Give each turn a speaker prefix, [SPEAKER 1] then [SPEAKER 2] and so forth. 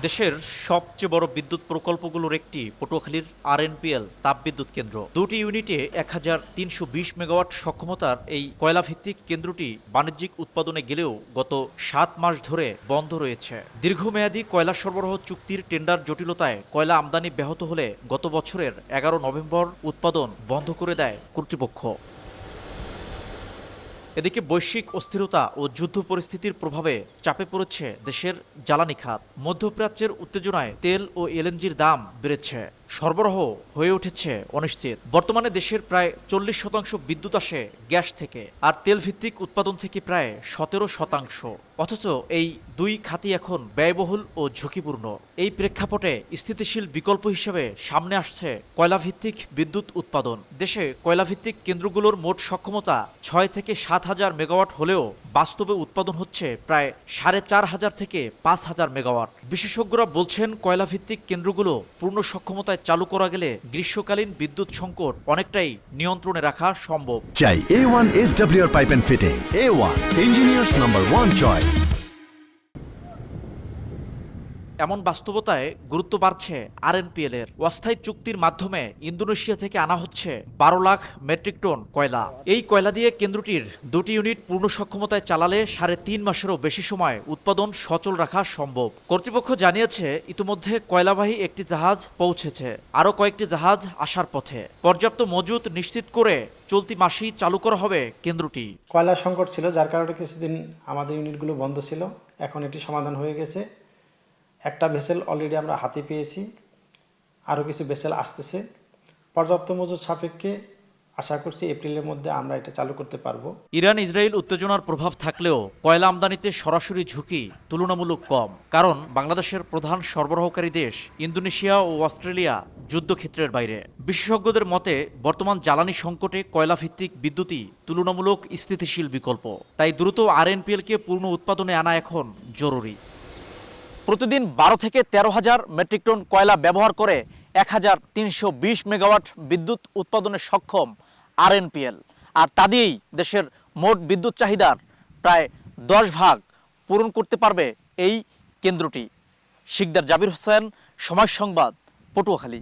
[SPEAKER 1] দেশের সবচেয়ে বড় বিদ্যুৎ প্রকল্পগুলোর একটি পটুয়াখালীর আরএনপিএল তাপবিদ্যুৎ কেন্দ্র। দুটি ইউনিটে ১৩২০ মেগাওয়াট সক্ষমতার এই কয়লাভিত্তিক কেন্দ্রটি বাণিজ্যিক উৎপাদনে গেলেও গত ৭ মাস ধরে বন্ধ রয়েছে। দীর্ঘমেয়াদী কয়লা সরবরাহ চুক্তির টেন্ডার জটিলতায় কয়লা আমদানি ব্যাহত হলে গত বছরের ১১ নভেম্বর উৎপাদন বন্ধ করে দেয় কর্তৃপক্ষ। এদিকে বৈশ্বিক অস্থিরতা ও যুদ্ধ পরিস্থিতির প্রভাবে চাপে পড়েছে দেশের জ্বালানি খাত। মধ্যপ্রাচ্যের উত্তেজনায় তেল ও এলএনজির দাম বেড়েছে, সরবরাহ হয়ে উঠেছে অনিশ্চিত। বর্তমানে দেশের প্রায় ৪০% বিদ্যুৎ আসে গ্যাস থেকে, আর তেল ভিত্তিক উৎপাদন থেকে প্রায় ১৭%। অথচ এই দুই খাতই এখন ব্যয়বহুল ও ঝুঁকিপূর্ণ। এই প্রেক্ষাপটে স্থিতিশীল বিকল্প হিসেবে সামনে আসছে কয়লাভিত্তিক বিদ্যুৎ উৎপাদন। দেশে কয়লাভিত্তিক কেন্দ্রগুলোর মোট সক্ষমতা ৬ থেকে ৭ হাজার মেগাওয়াট হলেও বাস্তবে উৎপাদন হচ্ছে প্রায় ৪,৫০০ থেকে ৫,০০০ মেগাওয়াট। বিশেষজ্ঞরা বলছেন, কয়লাভিত্তিক কেন্দ্রগুলো পূর্ণ সক্ষমতায় চালু করা গেলে গ্রীষ্মকালীন বিদ্যুৎ সংকট অনেকটাই নিয়ন্ত্রণে রাখা সম্ভব।
[SPEAKER 2] চাই A1 SWR Pipe and Fittings. A1 Engineers number 1 choice.
[SPEAKER 1] এমন বাস্তবতায় গুরুত্ব বাড়ছে আরএনপিএল এর। অস্থায়ী চুক্তির মাধ্যমে ইন্দোনেশিয়া থেকে আনা হচ্ছে ১২ লাখ মেট্রিক টন কয়লা। এই কয়লা দিয়ে কেন্দ্রটির দুটি ইউনিট পূর্ণ সক্ষমতায় চালালে ৩.৫ মাসেরও বেশি সময় উৎপাদন সচল রাখা সম্ভব। কর্তৃপক্ষ জানিয়েছে, ইতিমধ্যে কয়লাবাহী একটি জাহাজ পৌঁছেছে, আরও কয়েকটি জাহাজ আসার পথে। পর্যাপ্ত মজুত নিশ্চিত করে চলতি মাসেই চালু করা হবে কেন্দ্রটি।
[SPEAKER 3] কয়লা সংকট ছিল, যার কারণে কিছুদিন আমাদের ইউনিটগুলো বন্ধ ছিল। এখন এটি সমাধান হয়ে গেছে। একটা ভেসেল অলরেডি আমরা হাতে পেয়েছি, আরও কিছু ভেসেল আসতেছে। পর্যাপ্ত মজুদ সাপেক্ষে আশা করছি এপ্রিলের মধ্যে আমরা এটা চালু করতে পারবো।
[SPEAKER 1] ইরান ইসরায়েল উত্তেজনার প্রভাব থাকলেও কয়লা আমদানিতে সরাসরি ঝুঁকি তুলনামূলক কম, কারণ বাংলাদেশের প্রধান সরবরাহকারী দেশ ইন্দোনেশিয়া ও অস্ট্রেলিয়া যুদ্ধক্ষেত্রের বাইরে। বিশেষজ্ঞদের মতে, বর্তমান জ্বালানি সংকটে কয়লাভিত্তিক বিদ্যুৎই তুলনামূলক স্থিতিশীল বিকল্প। তাই দ্রুত আরএনপিএলকে পূর্ণ উৎপাদনে আনা এখন জরুরি। প্রতিদিন ১২ থেকে ১৩ হাজার মেট্রিক টন কয়লা ব্যবহার করে ১৩২০ মেগাওয়াট বিদ্যুৎ উৎপাদনে সক্ষম আরএনপিএল, আর তা দিয়েই দেশের মোট বিদ্যুৎ চাহিদার প্রায় ১০ ভাগ পূরণ করতে পারবে এই কেন্দ্রটি। শিকদার জাবির হোসেন, সময় সংবাদ, পটুয়াখালী।